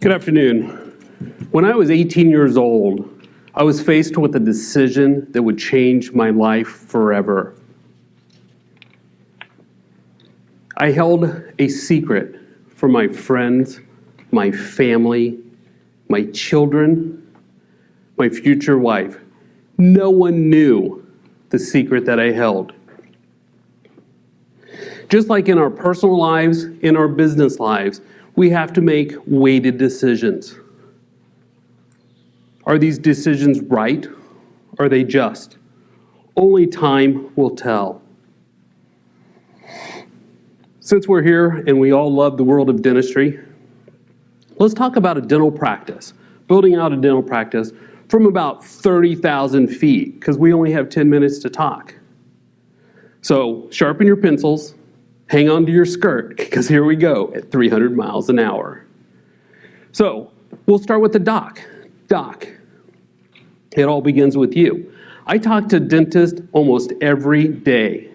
Good afternoon. When I was 18 years old, I was faced with a decision that would change my life forever. I held a secret from my friends, my family, my children, my future wife. No one knew the secret that I held. Just like in our personal lives, in our business lives, we have to make weighted decisions. Are these decisions right? Are they just? Only time will tell. Since we're here and we all love the world of dentistry, let's talk about a dental practice, building out a dental practice from about 30,000 feet, because we only have 10 minutes to talk. So sharpen your pencils, hang on to your skirt, because here we go at 300 miles an hour. So we'll start with the doc. Doc, it all begins with you. I talk to dentists almost every day.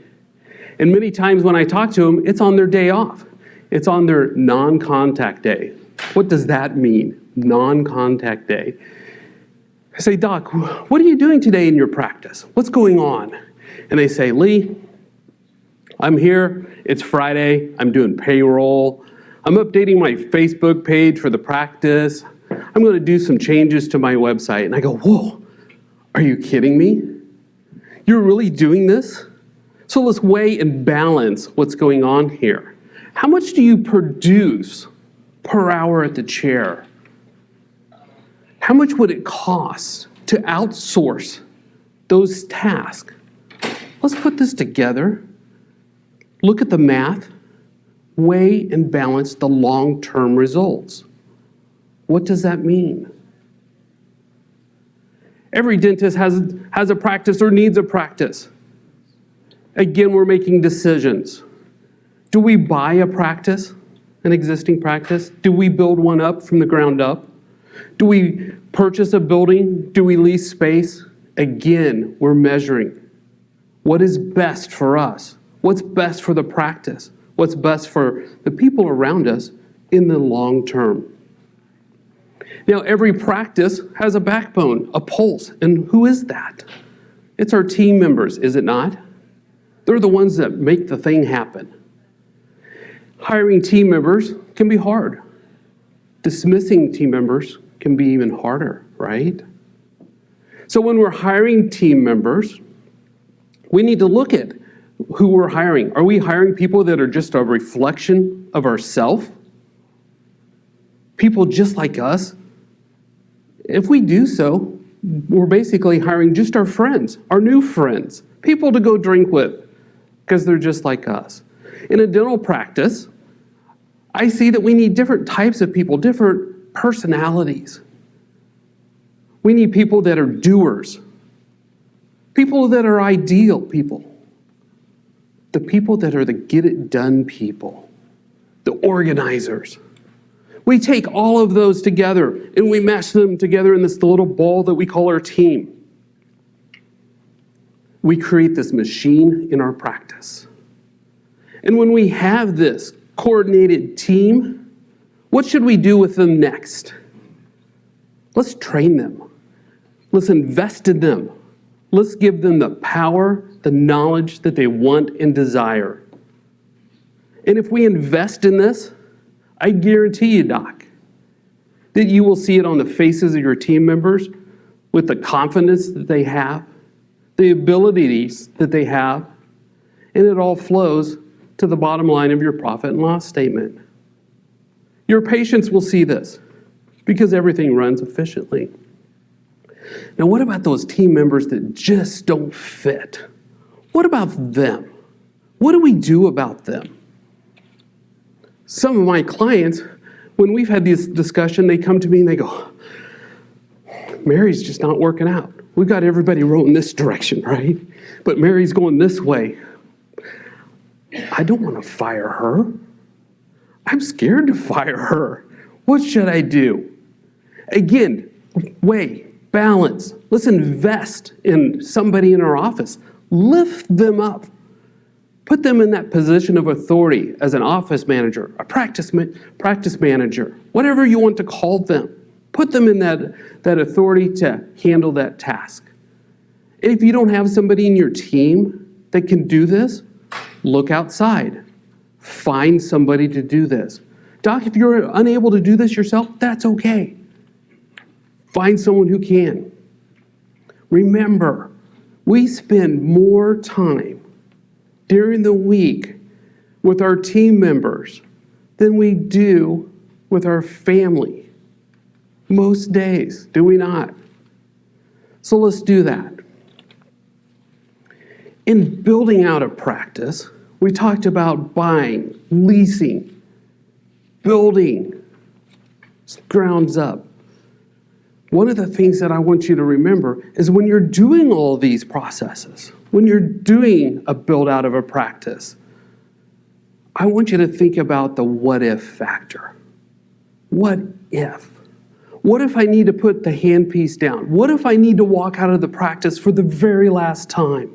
And many times when I talk to them, it's on their day off. It's on their non-contact day. What does that mean, non-contact day? I say, Doc, what are you doing today in your practice? What's going on? And they say, Lee, I'm here, it's Friday, I'm doing payroll, I'm updating my Facebook page for the practice, I'm gonna do some changes to my website. And I go, whoa, are you kidding me? You're really doing this? So let's weigh and balance what's going on here. How much do you produce per hour at the chair? How much would it cost to outsource those tasks? Let's put this together. Look at the math, weigh and balance the long-term results. What does that mean? Every dentist has a practice or needs a practice. Again, we're making decisions. Do we buy a practice, an existing practice? Do we build one up from the ground up? Do we purchase a building? Do we lease space? Again, we're measuring. What is best for us? What's best for the practice? What's best for the people around us in the long term? Now, every practice has a backbone, a pulse, and who is that? It's our team members, is it not? They're the ones that make the thing happen. Hiring team members can be hard. Dismissing team members can be even harder, right? So when we're hiring team members, we need to look at who we're hiring. Are we hiring people that are just a reflection of ourselves? People just like us? If we do so, we're basically hiring just our friends, our new friends, people to go drink with, because they're just like us. In a dental practice, I see that we need different types of people, different personalities. We need people that are doers, people that are ideal people, the people that are the get-it-done people, the organizers. We take all of those together and we mash them together in this little ball that we call our team. We create this machine in our practice. And when we have this coordinated team, what should we do with them next? Let's train them. Let's invest in them. Let's give them the power, the knowledge that they want and desire. And if we invest in this, I guarantee you, Doc, that you will see it on the faces of your team members with the confidence that they have, the abilities that they have, and it all flows to the bottom line of your profit and loss statement. Your patients will see this because everything runs efficiently. Now, what about those team members that just don't fit? What about them? What do we do about them? Some of my clients, when we've had this discussion, they come to me and they go, Mary's just not working out. We've got everybody rolling this direction, right? But Mary's going this way. I don't want to fire her. I'm scared to fire her. What should I do? Again, weigh, balance. Let's invest in somebody in our office. Lift them up. Put them in that position of authority as an office manager, a practice manager, whatever you want to call them. Put them in that authority to handle that task. And if you don't have somebody in your team that can do this, look outside. Find somebody to do this. Doc, if you're unable to do this yourself, that's okay. Find someone who can. Remember, we spend more time during the week with our team members than we do with our family. Most days, do we not? So let's do that. In building out a practice, we talked about buying, leasing, building, grounds up. One of the things that I want you to remember is when you're doing all these processes, when you're doing a build out of a practice, I want you to think about the what if factor. What if? What if I need to put the handpiece down? What if I need to walk out of the practice for the very last time?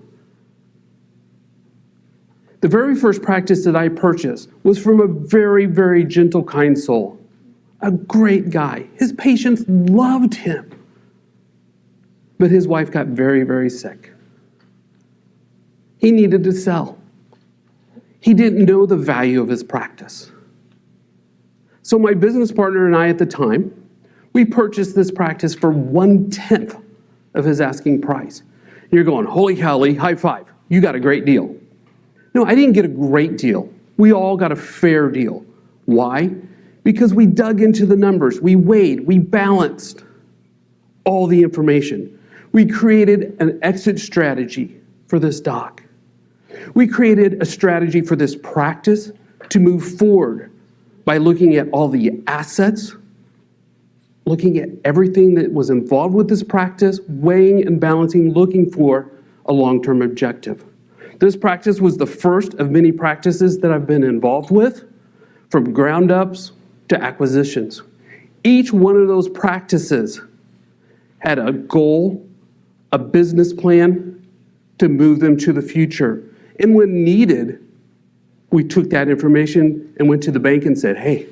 The very first practice that I purchased was from a very, very gentle, kind soul. A great guy. His patients loved him. But his wife got very, very sick. He needed to sell. He didn't know the value of his practice. So my business partner and I at the time, we purchased this practice for 1/10 of his asking price. And you're going, holy cow, Lee, high five. You got a great deal. No, I didn't get a great deal. We all got a fair deal. Why? Because we dug into the numbers. We weighed, we balanced all the information. We created an exit strategy for this doc. We created a strategy for this practice to move forward by looking at all the assets, looking at everything that was involved with this practice, weighing and balancing, looking for a long-term objective. This practice was the first of many practices that I've been involved with, from ground ups to acquisitions. Each one of those practices had a goal, a business plan to move them to the future. And when needed, we took that information and went to the bank and said, hey,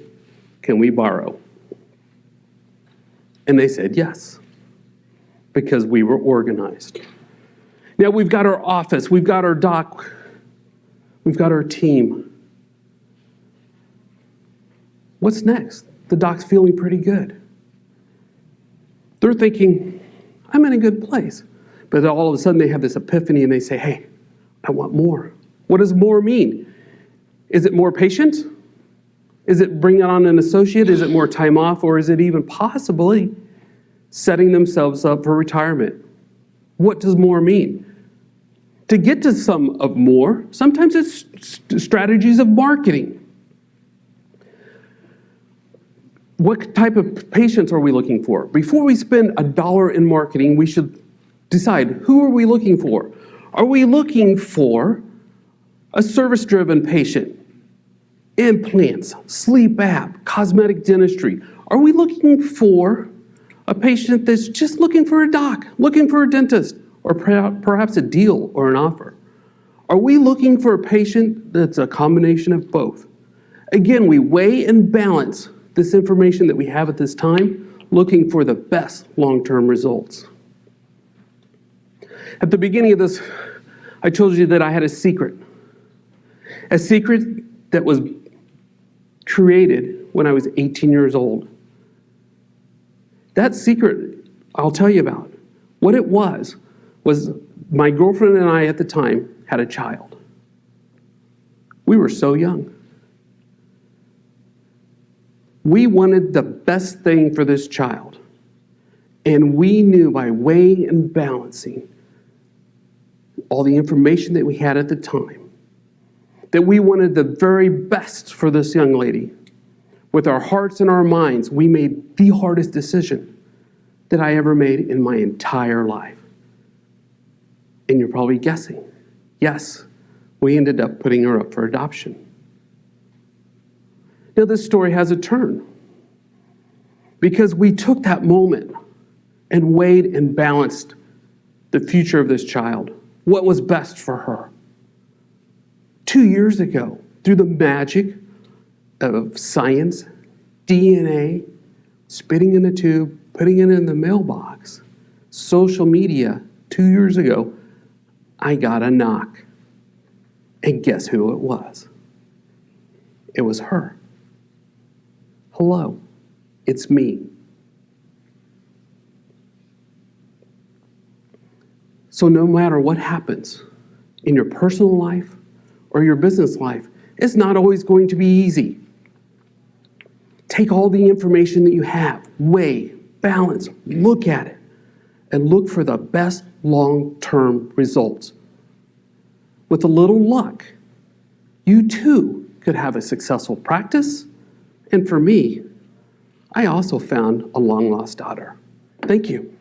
can we borrow? And they said yes, because we were organized. Now we've got our office, we've got our doc, we've got our team. What's next? The doc's feeling pretty good. They're thinking, I'm in a good place. But all of a sudden they have this epiphany and they say, hey, I want more. What does more mean? Is it more patients? Is it bringing on an associate? Is it more time off? Or is it even possibly setting themselves up for retirement? What does more mean? To get to some of more, sometimes it's strategies of marketing. What type of patients are we looking for? Before we spend $1 in marketing, we should decide, who are we looking for? Are we looking for a service-driven patient? Implants, sleep app, cosmetic dentistry. Are we looking for a patient that's just looking for a doc, looking for a dentist, or perhaps a deal or an offer? Are we looking for a patient that's a combination of both? Again, we weigh and balance this information that we have at this time, looking for the best long-term results. At the beginning of this, I told you that I had a secret that was created when I was 18 years old. That secret, I'll tell you about. What it was my girlfriend and I at the time had a child. We were so young. We wanted the best thing for this child. And we knew by weighing and balancing all the information that we had at the time that we wanted the very best for this young lady. With our hearts and our minds, we made the hardest decision that I ever made in my entire life. And you're probably guessing, yes, we ended up putting her up for adoption. Now this story has a turn because we took that moment and weighed and balanced the future of this child, what was best for her. 2 years ago, through the magic of science, DNA, spitting in a tube, putting it in the mailbox, social media, 2 years ago, I got a knock. And guess who it was? It was her. Hello, it's me. So no matter what happens in your personal life or your business life, it's not always going to be easy. Take all the information that you have, weigh, balance, look at it, and look for the best long-term results. With a little luck, you too could have a successful practice. And for me, I also found a long-lost daughter. Thank you.